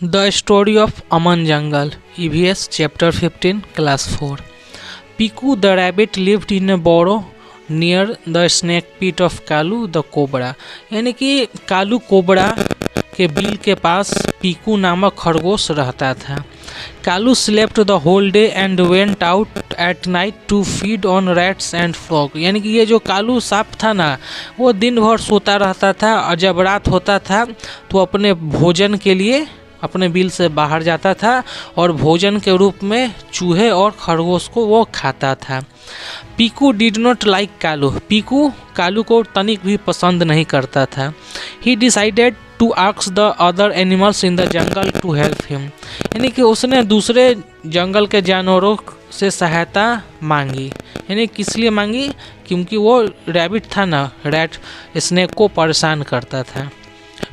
The Story of Aman Jungle, EVS Chapter 15, Class 4. Piku the rabbit lived in a burrow near the snake pit of Kalu the cobra. यानी कि Kalu cobra के bill के पास पीकू नामक खरगोश रहता था। Kalu slept the whole day and went out at night to feed on rats and frog. यानी कि ये जो कालू सांप था ना, वो दिन भर सोता रहता था और जब रात होता था तो अपने भोजन के लिए अपने बिल से बाहर जाता था और भोजन के रूप में चूहे और खरगोश को वो खाता था। Piku did not like Kalu. Piku Kalu को तनिक भी पसंद नहीं करता था। He decided to ask the other animals in the jungle to help him. यानी कि उसने दूसरे जंगल के जानवरों से सहायता मांगी। यानी किस लिए मांगी? क्योंकि वो रैबिट था ना, रैट स्नेक को परेशान करता था।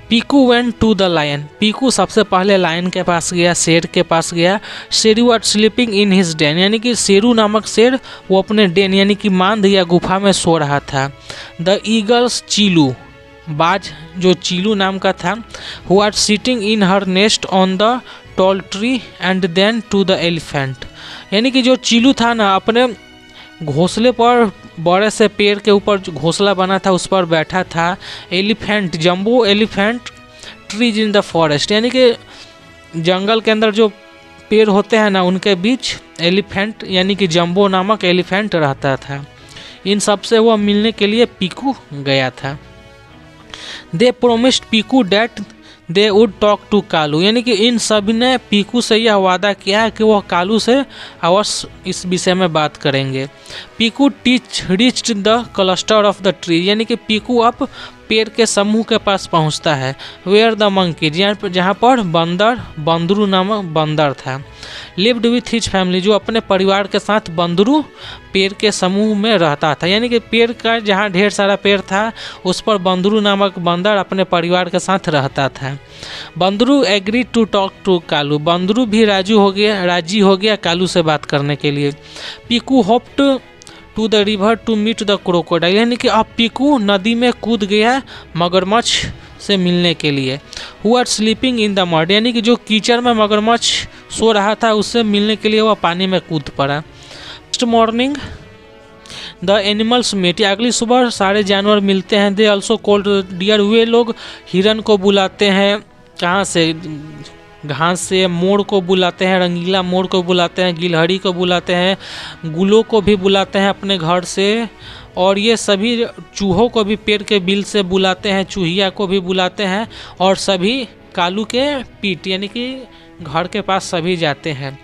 Piku went to the lion. Piku सबसे पहले लायन के पास गया, शेर के पास गया। Sheru were sleeping in his den. यानी कि शेरू नामक शेर वो अपने डेन यानी कि मांद या गुफा में सो रहा था। द ईगल्स चीलू, बाज जो चीलू नाम का था, who are sitting in her nest on the tall tree and then to the elephant. यानी कि जो चीलू था ना, अपने घोंसले पर बड़े से पेड़ के ऊपर जो घोंसला बना था उस पर बैठा था। Elephant, jumbo elephant trees in the forest. यानी कि जंगल के अंदर जो पेड़ होते हैं ना, उनके बीच एलिफेंट यानी कि जंबो नामक एलिफेंट रहता था। इन सब से वो मिलने के लिए पीकू गया था। They promised Piku that they would talk to Kalu. यानी कि इन सब ने पीकू से यह वादा किया है कि वह कालू से अवश्य इस विषय में बात करेंगे। Piku reached the cluster of the tree. यानी कि पीकू अब पेड़ के समूह के पास पहुंचता है। वेयर द मंकी, जहाँ पर बंदरू नामक बंदर था। लिव्ड विथ हिज फैमिली, जो अपने परिवार के साथ बंदरू पेड़ के समूह में रहता था। यानी कि पेड़ का जहाँ ढेर सारा पेड़ था उस पर बंदरू नामक बंदर अपने परिवार के साथ रहता था। Bandru agree to talk to Kalu. Bandru भी राजी हो गया कालू से बात करने के लिए। Piku hopped to the river to meet the crocodile. यानी कि अब पीकू नदी में कूद गया मगरमच्छ से मिलने के लिए। Who are sleeping in the mud. यानी कि जो कीचड़ में मगरमच्छ सो रहा था उससे मिलने के लिए वह पानी में कूद पड़ा। Next morning the animals meet. अगली सुबह सारे जानवर मिलते हैं। They also called deer. वे लोग हिरन को बुलाते हैं, कहाँ से? घास से। मोर को बुलाते हैं, रंगीला मोर को बुलाते हैं, गिलहरी को बुलाते हैं, गुलों को भी बुलाते हैं अपने घर से। और ये सभी चूहों को भी पेड़ के बिल से बुलाते हैं, चूहिया को भी बुलाते हैं। और सभी कालू के पीठ यानी कि घर के पास सभी जाते हैं।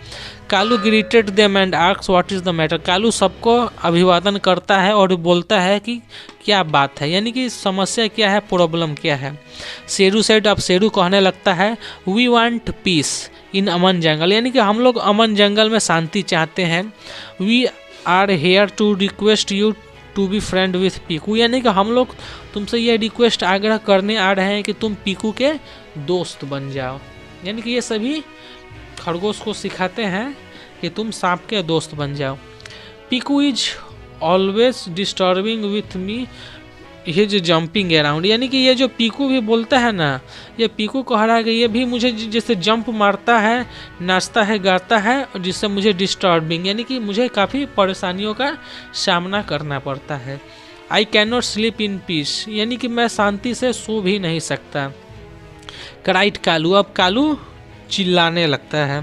Kalu greeted them and asks what is the matter. Kalu सबको अभिवादन करता है और बोलता है कि क्या बात है, यानी कि समस्या क्या है, प्रॉब्लम क्या है। शेरू सेड, अब शेरू कहने लगता है वी वांट पीस इन अमन जंगल। यानी कि हम लोग अमन जंगल में शांति चाहते हैं। We are here to request you to be friend with Piku. यानी कि हम लोग तुमसे ये रिक्वेस्ट आग्रह करने आ रहे हैं कि तुम पीकू के दोस्त बन जाओ। यानी कि ये सभी खरगोश को सिखाते हैं कि तुम सांप के दोस्त बन जाओ। Piku is always disturbing with me his jumping around. यानी कि ये जो पीकू भी बोलता है ना, ये पीकू कह रहा है कि ये भी मुझे जैसे जंप मारता है, नाचता है, गाता है, और जिससे मुझे डिस्टर्बिंग यानी कि मुझे काफ़ी परेशानियों का सामना करना पड़ता है। I can not sleep in peace. यानी कि मैं शांति से सो भी नहीं सकता। क्राइड कालू, अब कालू चिल्लाने लगता है।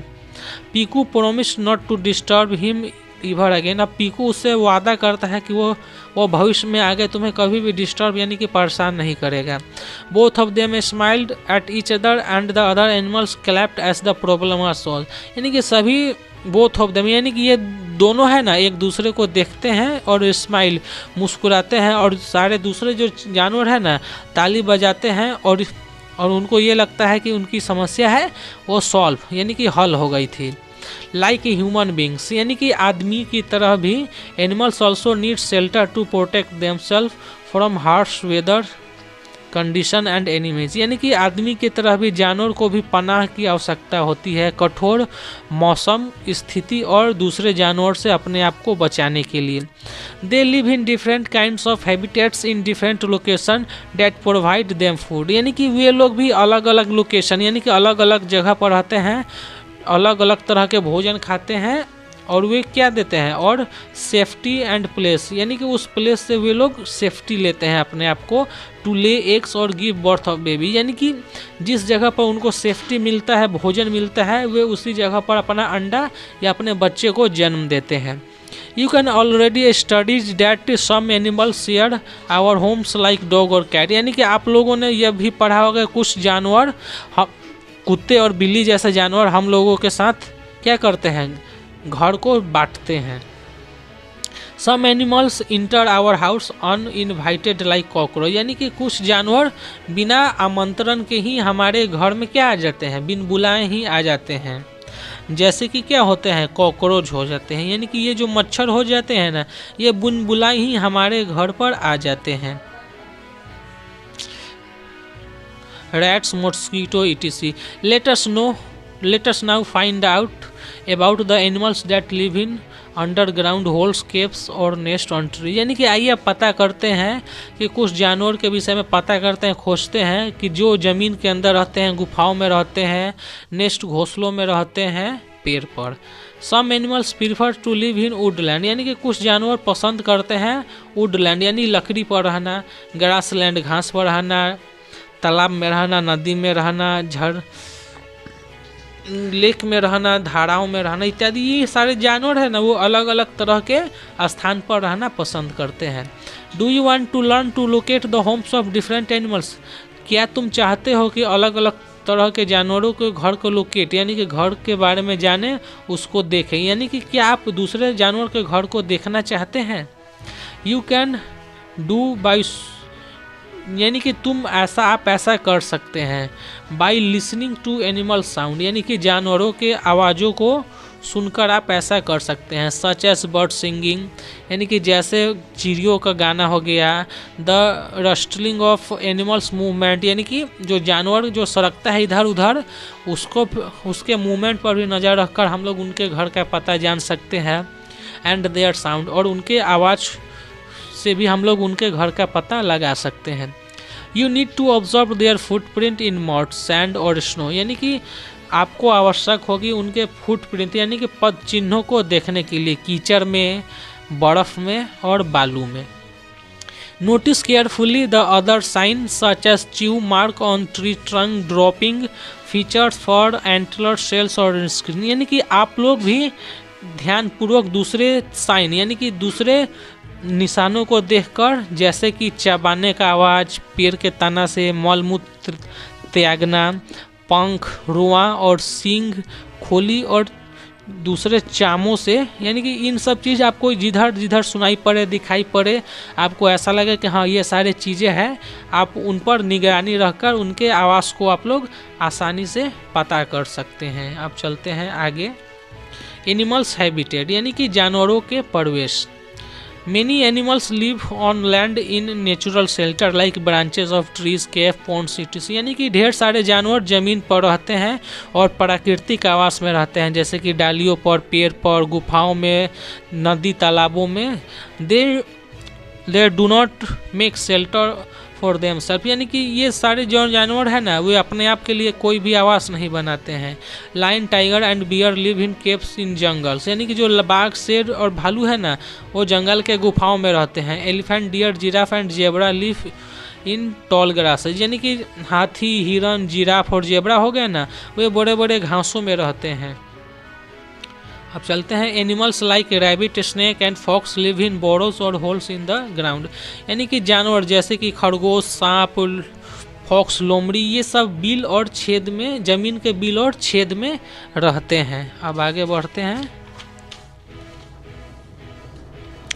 Piku promise not to disturb him ever again. अब पीकू उससे वादा करता है कि वो भविष्य में आगे तुम्हें कभी भी डिस्टर्ब यानी कि परेशान नहीं करेगा। Both of them smiled at each other and the other animals clapped as the problem are solve. यानी कि सभी बोथ ऑफ देम यानी कि ये दोनों है ना, एक दूसरे को देखते हैं और स्माइल मुस्कुराते हैं, और सारे दूसरे जो जानवर है ना ताली बजाते हैं, और उनको ये लगता है कि उनकी समस्या है वो सॉल्व यानी कि हल हो गई थी। लाइक ए ह्यूमन बींग्स, यानी कि आदमी की तरह भी animals also need shelter to protect themselves from harsh weather condition and enemies, यानी कि आदमी की तरह भी जानवर को भी पनाह की आवश्यकता होती है कठोर मौसम स्थिति और दूसरे जानवर से अपने आप को बचाने के लिए। They live in different kinds of habitats in different location that provide them food, यानी कि वे लोग भी अलग अलग लोकेशन यानी कि अलग अलग जगह पर रहते हैं, अलग अलग तरह के भोजन खाते हैं और वे क्या देते हैं, और सेफ्टी एंड प्लेस, यानी कि उस प्लेस से वे लोग सेफ्टी लेते हैं अपने आप को, टू ले एग्स और गिव बर्थ ऑफ बेबी, यानी कि जिस जगह पर उनको सेफ्टी मिलता है, भोजन मिलता है, वे उसी जगह पर अपना अंडा या अपने बच्चे को जन्म देते हैं। You can already studies that some animals share our homes like dog और कैट, यानी कि आप लोगों ने यह भी पढ़ा होगा कुछ जानवर, कुत्ते और बिल्ली जैसे जानवर हम लोगों के साथ क्या करते हैं, घर को बांटते हैं। Some animals enter our house uninvited like cockroach, यानी कि कुछ जानवर बिना आमंत्रण के ही हमारे घर में क्या आ जाते हैं, बिन बुलाए ही आ जाते हैं। जैसे कि क्या होते हैं, कॉकरोच हो जाते हैं, यानी कि ये जो मच्छर हो जाते हैं ना, ये बिन बुलाए ही हमारे घर पर आ जाते हैं। Rats mosquito etc. let us now find out about the animals that live in underground holes caves और नेस्ट ऑन ट्री, यानी कि आइए अब पता करते हैं कि कुछ जानवर के विषय में पता करते हैं, खोजते हैं कि जो ज़मीन के अंदर रहते हैं, गुफाओं में रहते हैं, नेस्ट घोंसलों में रहते हैं, पेड़ पर। Some animals prefer to live in woodland, यानी कि कुछ जानवर पसंद करते हैं वुडलैंड यानी लकड़ी पर रहना, ग्रासलैंड घास पर रहना, तालाब में रहना, नदी में रहना, लेक में रहना, धाराओं में रहना इत्यादि। ये सारे जानवर है ना, वो अलग अलग तरह के स्थान पर रहना पसंद करते हैं। Do you want to learn to locate the homes of different animals, क्या तुम चाहते हो कि अलग अलग तरह के जानवरों के घर को लोकेट यानी कि घर के बारे में जाने, उसको देखें, यानी कि क्या आप दूसरे जानवर के घर को देखना चाहते हैं। यू कैन डू बाई, यानी कि आप ऐसा कर सकते हैं by listening to animal sound, यानी कि जानवरों के आवाज़ों को सुनकर आप ऐसा कर सकते हैं। सच एस बर्ड सिंगिंग, यानी कि जैसे चिड़ियों का गाना हो गया। द रस्टलिंग ऑफ एनिमल्स मूवमेंट, यानी कि जो जानवर जो सरकता है इधर उधर, उसके मूवमेंट पर भी नज़र रखकर हम लोग उनके घर का पता जान सकते हैं। एंड देयर साउंड, और उनके आवाज़ से भी हम लोग उनके घर का पता लगा सकते हैं। You need to observe their footprint in mud sand और स्नो, यानी कि आपको आवश्यक होगी उनके फुटप्रिंट यानी कि पद चिन्हों को देखने के लिए कीचड़ में, बर्फ में और बालू में। Notice carefully the other sign such as chew mark on tree trunk, dropping features for antler cells और स्क्रीन, यानी कि आप लोग भी ध्यानपूर्वक दूसरे साइन यानी कि दूसरे निशानों को देखकर, जैसे कि चबाने का आवाज़, पेड़ के तना से मलमूत्र त्यागना, पंख, रुआं और सींग, खोली और दूसरे चामों से, यानी कि इन सब चीज़ आपको जिधर जिधर सुनाई पड़े, दिखाई पड़े, आपको ऐसा लगे कि हाँ ये सारे चीज़ें हैं, आप उन पर निगरानी रखकर उनके आवाज़ को आप लोग आसानी से पता कर सकते हैं। अब चलते हैं आगे। एनिमल्स हैबिटेट, यानी कि जानवरों के प्रवेश। Many animals live on land in natural shelter like branches of trees, cave, ponds etc. यानी कि ढेर सारे जानवर जमीन पर रहते हैं और प्राकृतिक आवास में रहते हैं, जैसे कि डालियों पर, पेड़ पर, गुफाओं में, नदी तालाबों में। They do not make shelter for themselves, यानी कि ये सारे जो जानवर है ना, वे अपने आप के लिए कोई भी आवास नहीं बनाते हैं। Lion, tiger and bear live in caves in jungles, यानी कि जो बाघ, शेर और भालू है ना, वो जंगल के गुफाओं में रहते हैं। Elephant, deer, giraffe and zebra live in tall grasses, यानी कि हाथी, हिरन, जिराफ और जेब्रा हो गए ना, वे बड़े बड़े घासों में रहते हैं। अब चलते हैं। Animals like rabbit, snake and fox live in burrows और होल्स इन द ग्राउंड, यानी कि जानवर जैसे कि खरगोश, सांप, फॉक्स, लोमड़ी, ये सब बिल और छेद में, जमीन के बिल और छेद में रहते हैं। अब आगे बढ़ते हैं।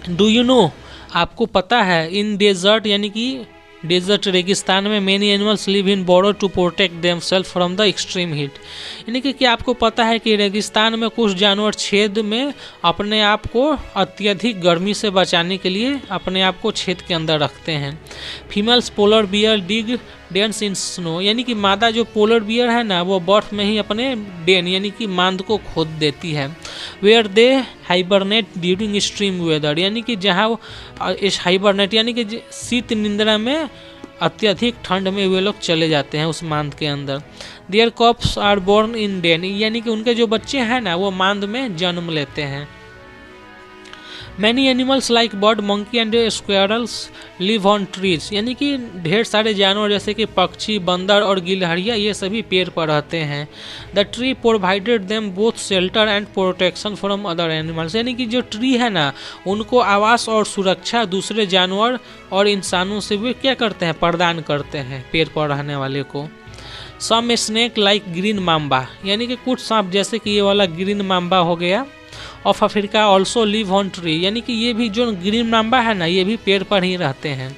डू यू नो, आपको पता है, इन डेजर्ट यानी कि डेजर्ट रेगिस्तान में many animals live in burrow to protect themselves from the extreme heat. यानी कि क्या आपको पता है कि रेगिस्तान में कुछ जानवर छेद में अपने आप को अत्यधिक गर्मी से बचाने के लिए अपने आप को छेद के अंदर रखते हैं। फीमेल्स पोलर बियर डिग डेंस इन स्नो, यानी कि मादा जो पोलर बियर है ना वो बर्फ में ही अपने डेन यानी कि मांद को खोद देती है। Where they hibernate during extreme weather, यानी कि जहाँ इस हाइबरनेट यानी कि शीत निंद्रा में अत्यधिक ठंड में वे लोग चले जाते हैं उस मांद के अंदर। Their cubs are born in den, यानी कि उनके जो बच्चे हैं ना वो मांद में जन्म लेते हैं। Many animals like bird monkey and squirrels live on trees, यानी कि ढेर सारे जानवर जैसे कि पक्षी, बंदर और गिलहरियाँ ये सभी पेड़ पर रहते हैं। The tree provided them both shelter and protection from other animals, यानी कि जो ट्री है ना उनको आवास और सुरक्षा दूसरे जानवर और इंसानों से भी क्या करते हैं, प्रदान करते हैं पेड़ पर रहने वाले को। सम स्नेक लाइक ग्रीन माम्बा, यानी कि कुछ सांप जैसे कि ये वाला ग्रीन माम्बा हो गया of Africa also live on tree, यानी कि ये भी जो ग्रीन माम्बा है ना ये भी पेड़ पर ही रहते हैं।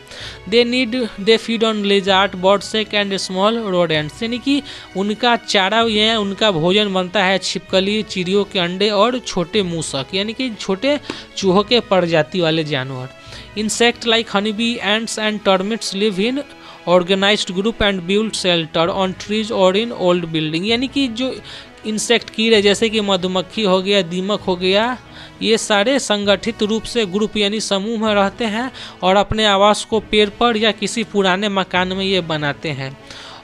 They feed on lizard birds egg and small rodents, यानी कि उनका चारा ये उनका भोजन बनता है छिपकली, चिड़ियों के अंडे और छोटे मूसक, यानी कि छोटे चूहों के प्रजाति वाले जानवर। Insect like honeybee ants and termites live in organised group and build shelter on trees और इन ओल्ड बिल्डिंग, यानी कि जो इंसेक्ट कीड़े जैसे कि मधुमक्खी हो गया, दीमक हो गया, ये सारे संगठित रूप से ग्रुप यानी समूह में रहते हैं और अपने आवास को पेड़ पर या किसी पुराने मकान में ये बनाते हैं।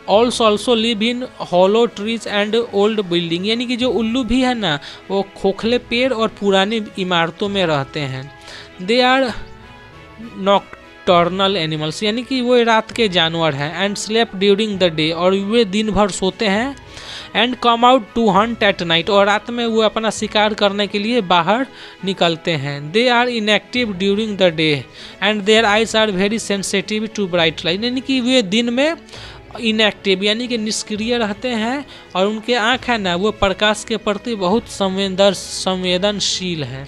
Also live in hollow trees and old building, यानी कि जो उल्लू भी है ना वो खोखले पेड़ और पुरानी इमारतों में रहते हैं। दे आर नॉकटर्नल एनिमल्स, यानी कि वो रात के जानवर हैं। And sleep during the day, और वे दिन भर सोते हैं। And come out to hunt at night, और रात में वो अपना शिकार करने के लिए बाहर निकलते हैं। They are inactive during the day and their eyes are very sensitive to bright light, यानी कि वे दिन में इनएक्टिव यानी कि निष्क्रिय रहते हैं और उनके आँख है ना वो प्रकाश के प्रति बहुत संवेदनशील हैं।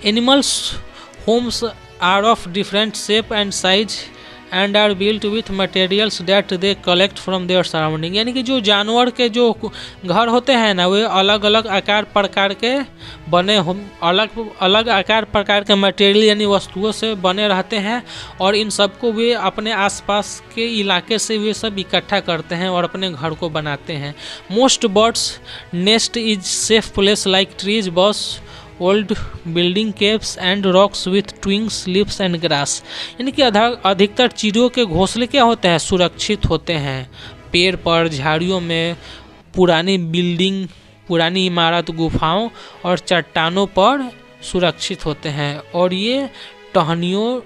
Animals homes are of different shape and size and are built with materials that they collect from their surrounding, यानी कि जो जानवर के जो घर होते हैं ना वे अलग अलग आकार प्रकार के बने अलग अलग आकार प्रकार के मटेरियल यानी वस्तुओं से बने रहते हैं और इन सबको वे अपने आसपास के इलाके से वे सब इकट्ठा करते हैं और अपने घर को बनाते हैं। Most birds nest is safe place like trees, bush, old building, caves and rocks with twigs, leaves and grass, यानी कि अधिकतर चिड़ियों के घोंसले क्या होते हैं, सुरक्षित होते हैं पेड़ पर, झाड़ियों में, पुरानी बिल्डिंग, पुरानी इमारत, गुफाओं और चट्टानों पर सुरक्षित होते हैं और ये टहनियों,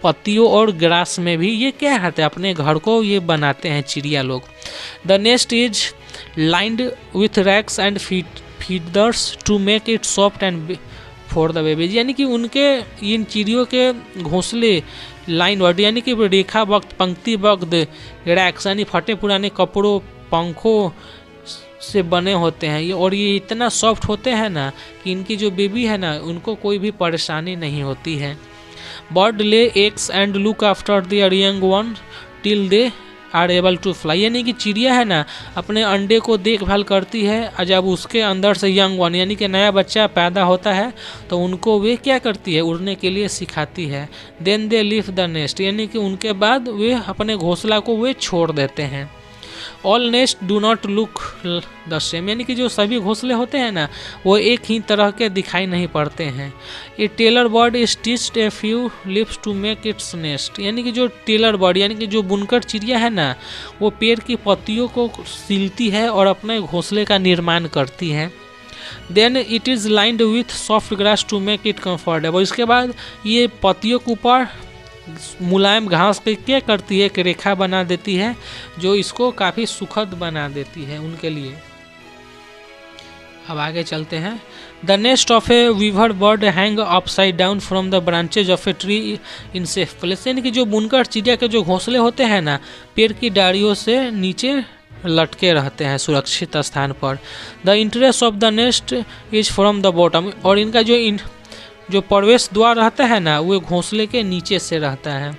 पत्तियों और ग्रास में भी ये क्या करते हैं, अपने घर को ये बनाते हैं चिड़िया लोग। The nest is lined with racks and feathers to make it soft and for the babies, यानी कि उनके इन चिड़ियों के घोंसले लाइन वर्ड यानी कि रेखा वक्त, पंक्ति वक्त, रैक्स यानी फटे पुराने कपड़ों, पंखों से बने होते हैं और ये इतना सॉफ्ट होते हैं ना कि इनकी जो बेबी है ना उनको कोई भी परेशानी नहीं होती है। Bird lay eggs and look after their young one till they are able to fly, यानी कि चिड़िया है ना अपने अंडे को देखभाल करती है और जब उसके अंदर से यंग वन यानी कि नया बच्चा पैदा होता है तो उनको वे क्या करती है, उड़ने के लिए सिखाती है। Then they leave the nest, यानी कि उनके बाद वे अपने घोंसला को वे छोड़ देते हैं। All nest do not look the same, यानी कि जो सभी घोंसले होते हैं ना वो एक ही तरह के दिखाई नहीं पड़ते हैं। A tailor bird is stitched a few leaves to make its nest, यानी कि जो टेलर बर्ड यानी कि जो बुनकर चिड़िया है ना वो पेड़ की पत्तियों को सीलती है और अपने घोंसले का निर्माण करती है। Then it is lined with soft grass to make it comfortable, इसके बाद ये पत्तियों के ऊपर मुलायम घास पे क्या करती है, एक रेखा बना देती है जो इसको काफ़ी सुखद बना देती है उनके लिए। अब आगे चलते हैं। The nest of a weaver bird hang upside down from the branches of a tree in safe place, यानी कि जो बुनकर चिड़िया के जो घोंसले होते हैं ना पेड़ की डालियों से नीचे लटके रहते हैं सुरक्षित स्थान पर। The interest of the nest is from the bottom, और इनका जो प्रवेश द्वार रहता है ना वो घोंसले के नीचे से रहता है।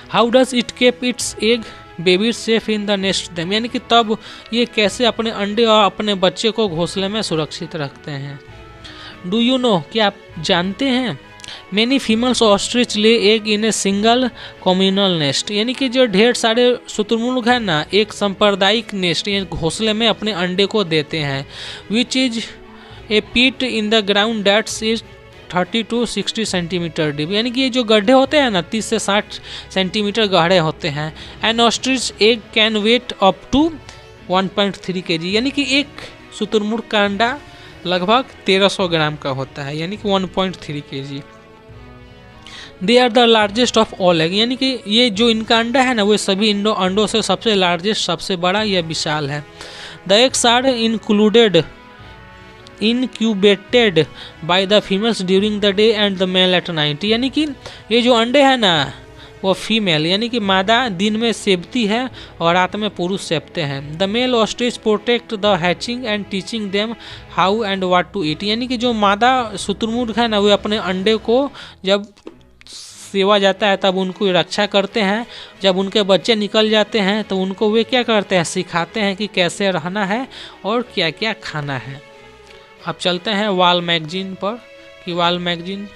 How does it keep its egg baby safe in the nest them, यानी कि तब ये कैसे अपने अंडे और अपने बच्चे को घोंसले में सुरक्षित रखते हैं। डू यू नो, क्या आप जानते हैं, मैनी फीमेल्स ऑस्ट्रिच ले egg in a single communal nest, यानी कि जो ढेर सारे शुतुरमुर्ग हैं ना, एक सांप्रदायिक नेस्ट यानी घोंसले में अपने अंडे को देते हैं। Which is a pit in the ground that's is 30 to 60 centimetre deep, यानी कि ये जो गड्ढे होते हैं ना 30 से 60 सेंटीमीटर गहरे होते हैं। An ostrich egg can weigh up to 1.3 kg, यानी कि एक शुतुरमुर्ग का अंडा लगभग 1300 ग्राम का होता है, यानी कि 1.3 kg। They are the largest of all egg, यानी कि ये जो इनका अंडा है ना वो सभी अंडों से सबसे लार्जेस्ट, सबसे बड़ा या विशाल है। The eggs are incubated by the females during the day and the male at night, यानी कि ये जो अंडे हैं ना वो फीमेल यानी कि मादा दिन में सेबती है और रात में पुरुष सेबते हैं। The male ostrich protect the hatching and teaching them how and what to eat, यानी कि जो मादा शुतुरमुर्ग है ना वो अपने अंडे को जब सेवा जाता है तब उनको रक्षा करते हैं, जब उनके बच्चे निकल जाते हैं तो उनको वे क्या करते हैं, सिखाते हैं कि कैसे रहना है और क्या क्या खाना है। अब चलते हैं वॉल मैगजीन पर कि wall magazine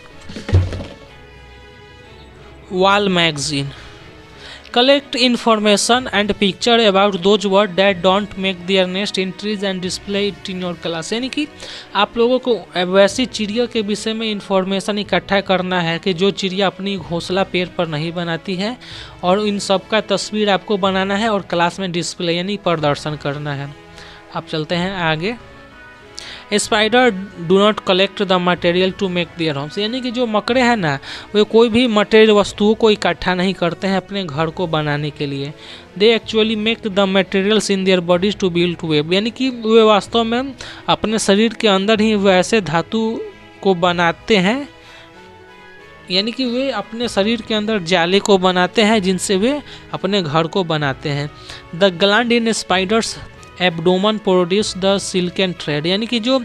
collect information and picture about those word that don't make their nest in trees and display it in your class, यानी कि आप लोगों को वैसी चिड़िया के विषय में इंफॉर्मेशन इकट्ठा करना है कि जो चिड़िया अपनी घोंसला पेड़ पर नहीं बनाती है, और इन सब का तस्वीर आपको बनाना है और क्लास में डिस्प्ले यानी प्रदर्शन करना है। अब चलते हैं आगे। Spider do not collect the material to make their homes, यानी कि जो मकड़े हैं ना वे कोई भी मटेरियल वस्तुओं को इकट्ठा नहीं करते हैं अपने घर को बनाने के लिए। They actually make the materials in their bodies to build web, यानी कि वे वास्तव में अपने शरीर के अंदर ही वैसे धातु को बनाते हैं, यानी कि वे अपने शरीर के अंदर जाले को बनाते हैं जिनसे वे अपने घर को बनाते हैं। The gland in spiders abdomen produce the silken thread, यानी कि जो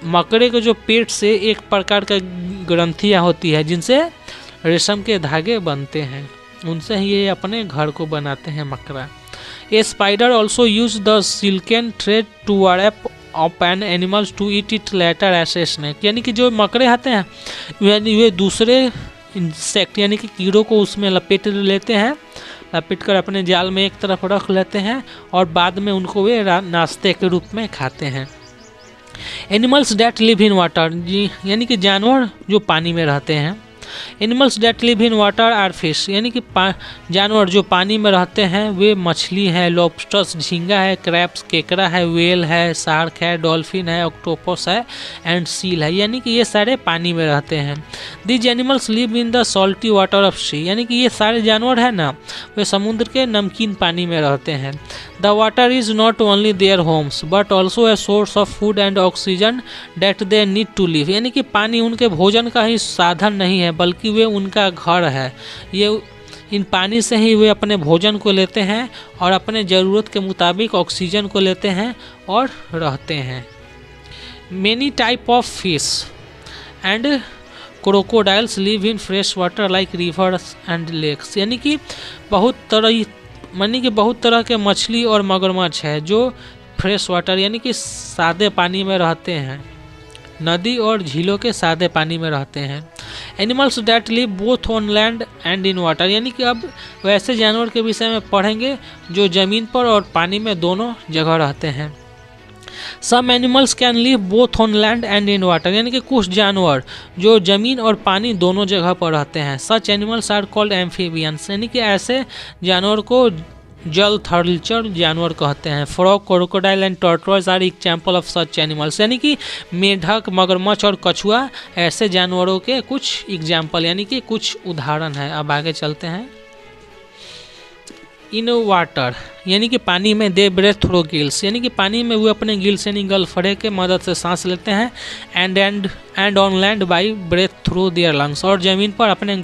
मकड़े के जो पेट से एक प्रकार का ग्रंथियाँ होती है जिनसे रेशम के धागे बनते हैं, उनसे ही ये अपने घर को बनाते हैं मकड़ा। A spider also use the silken thread to wrap up an animals to eat it later as a snack, यानी कि जो मकड़े आते हैं वे दूसरे इंसेक्ट यानी कि कीड़ों को उसमें लपेट लेते हैं, लपेट कर अपने जाल में एक तरफ रख लेते हैं और बाद में उनको वे नाश्ते के रूप में खाते हैं। Animals that live in water, जी यानी कि जानवर जो पानी में रहते हैं। Animals that live in water are fish, यानी कि जानवर जो पानी में रहते हैं वे मछली है, लॉबस्टर्स झींगा है, क्रैब्स केकड़ा है, वेल है, शार्क है, डॉल्फिन है, ऑक्टोपस है एंड सील है, यानी कि ये सारे पानी में रहते हैं। These animals live in the salty water of sea, यानी कि ये सारे जानवर हैं ना वे समुद्र के नमकीन पानी में रहते हैं। The water is not only their homes but also a source of food and oxygen that they need to live, यानी कि पानी उनके भोजन का ही साधन नहीं है बल्कि वे उनका घर है। ये इन पानी से ही वे अपने भोजन को लेते हैं और अपने ज़रूरत के मुताबिक ऑक्सीजन को लेते हैं और रहते हैं। Many type of fish and crocodiles live in fresh water like rivers and lakes, यानी कि बहुत तरह के मछली और मगरमच्छ है जो फ्रेश वाटर यानी कि सादे पानी में रहते हैं, नदी और झीलों के सादे पानी में रहते हैं। Animals that live both on land and in water, यानी कि अब वैसे जानवर के विषय में पढ़ेंगे जो ज़मीन पर और पानी में दोनों जगह रहते हैं। Some animals can live both on land and in water, यानी कि कुछ जानवर जो ज़मीन और पानी दोनों जगह पर रहते हैं। Such animals are called amphibians, यानी कि ऐसे जानवर को जल थलचर जानवर कहते हैं। Frog, crocodile and tortoise are example of such animals, यानी कि मेढक, मगरमच्छ और कछुआ ऐसे जानवरों के कुछ एग्जाम्पल यानी कि कुछ उदाहरण है। अब आगे चलते हैं। इन वाटर, यानी कि पानी में दे ब्रेथ थ्रू गिल्स, यानी कि पानी में वो अपने गिल्स यानी गलफड़े के मदद से सांस लेते हैं। And on land by breathe through their lungs, और ज़मीन पर अपने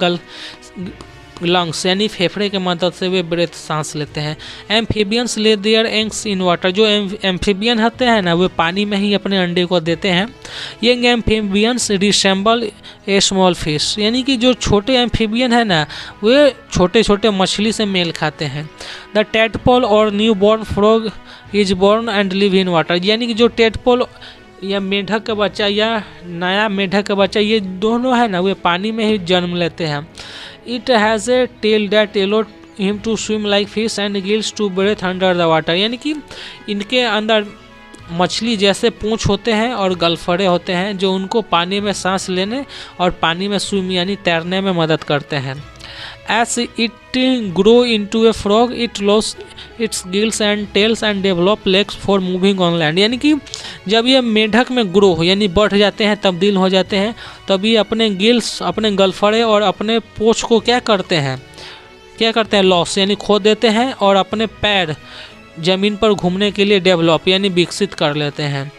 लंग्स यानी फेफड़े के मदद से वे ब्रेथ सांस लेते हैं। Amphibians lay their eggs in water, जो एम्फीबियन होते हैं ना वे पानी में ही अपने अंडे को देते हैं। यंग एम्फीबियंस रिसेंबल ए स्मॉल फिश, यानी कि जो छोटे एम्फीबियन है ना वे छोटे छोटे मछली से मेल खाते हैं। द टेडपोल और new born frog is born and live in water, यानी कि जो टेडपोल या मेढक का बच्चा या नया मेढक का बच्चा ये दोनों है ना वे पानी में ही जन्म लेते हैं। It has a tail that allow him to swim like fish and gills to breathe under the water, यानी कि इनके अंदर मछली जैसे पूंछ होते हैं और गलफड़े होते हैं जो उनको पानी में सांस लेने और पानी में स्विम यानी तैरने में मदद करते हैं। As it grow into a frog, it lost its gills and tails and develop legs for moving on land, यानी कि जब ये मेढक में ग्रो हो यानी बढ़ जाते हैं तब्दील हो जाते हैं तभी अपने गिल्स अपने गलफड़े और अपने पोछ को क्या करते हैं लॉस यानी खो देते हैं और अपने पैर ज़मीन पर घूमने के लिए डेवलप यानी विकसित कर लेते हैं।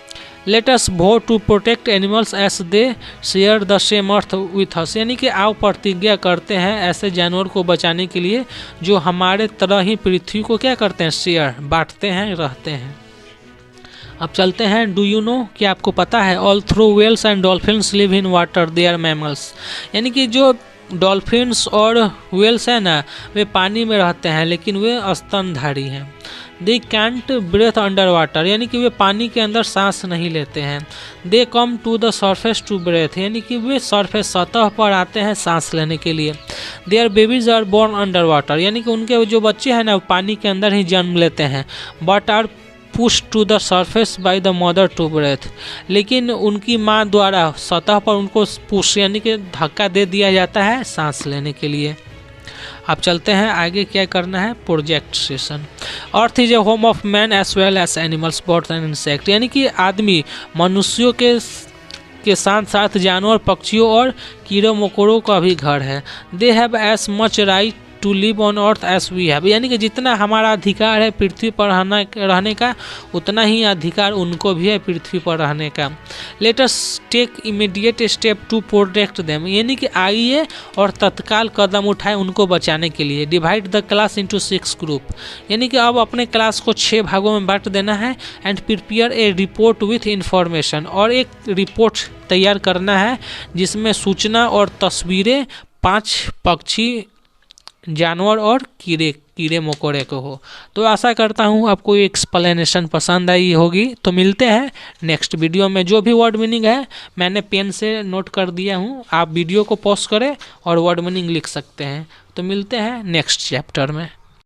Let us vow to protect animals as they share the same earth with us, यानी कि आओ प्रतिज्ञा करते हैं ऐसे जानवर को बचाने के लिए जो हमारे तरह ही पृथ्वी को क्या करते हैं शेयर बांटते हैं रहते हैं। अब चलते हैं डू यू नो, क्या आपको पता है although whales and dolphins live in water they are mammals, यानी कि जो डॉल्फिन्स और वेल्स हैं ना वे पानी में रहते हैं लेकिन वे स्तनधारी हैं। They can't breathe under water, यानी कि वे पानी के अंदर सांस नहीं लेते हैं। They come to the surface to breathe, यानी कि वे सरफेस सतह पर आते हैं सांस लेने के लिए। Their babies are born under water, यानी कि उनके जो बच्चे हैं ना पानी के अंदर ही जन्म लेते हैं। But are push to the surface by the mother to breathe, लेकिन उनकी माँ द्वारा सतह पर उनको पुश यानी कि धक्का दे दिया जाता है सांस लेने के लिए। अब चलते हैं आगे क्या करना है project session. Earth is a home of man as well as animals birds and insect, यानी कि आदमी मनुष्यों के साथ साथ जानवर पक्षियों और कीड़ों मकोड़ों का भी घर है। They have as much right to live on earth as we have, यानी कि जितना हमारा अधिकार है पृथ्वी पर रहने का उतना ही अधिकार उनको भी है पृथ्वी पर रहने का। Let us take immediate step to protect them, यानी कि आइए और तत्काल कदम उठाएं उनको बचाने के लिए। Divide the class into 6 group, यानी कि अब अपने क्लास को 6 भागों में बांट देना है। And prepare a report with information, और एक रिपोर्ट तैयार करना है जिसमें सूचना और तस्वीरें 5 पक्षी जानवर और कीड़े मकोड़े को हो। तो आशा करता हूँ आपको ये एक्सप्लेनेशन पसंद आई होगी। तो मिलते हैं नेक्स्ट वीडियो में। जो भी वर्ड मीनिंग है मैंने पेन से नोट कर दिया हूँ, आप वीडियो को पॉज करें और वर्ड मीनिंग लिख सकते हैं। तो मिलते हैं नेक्स्ट चैप्टर में।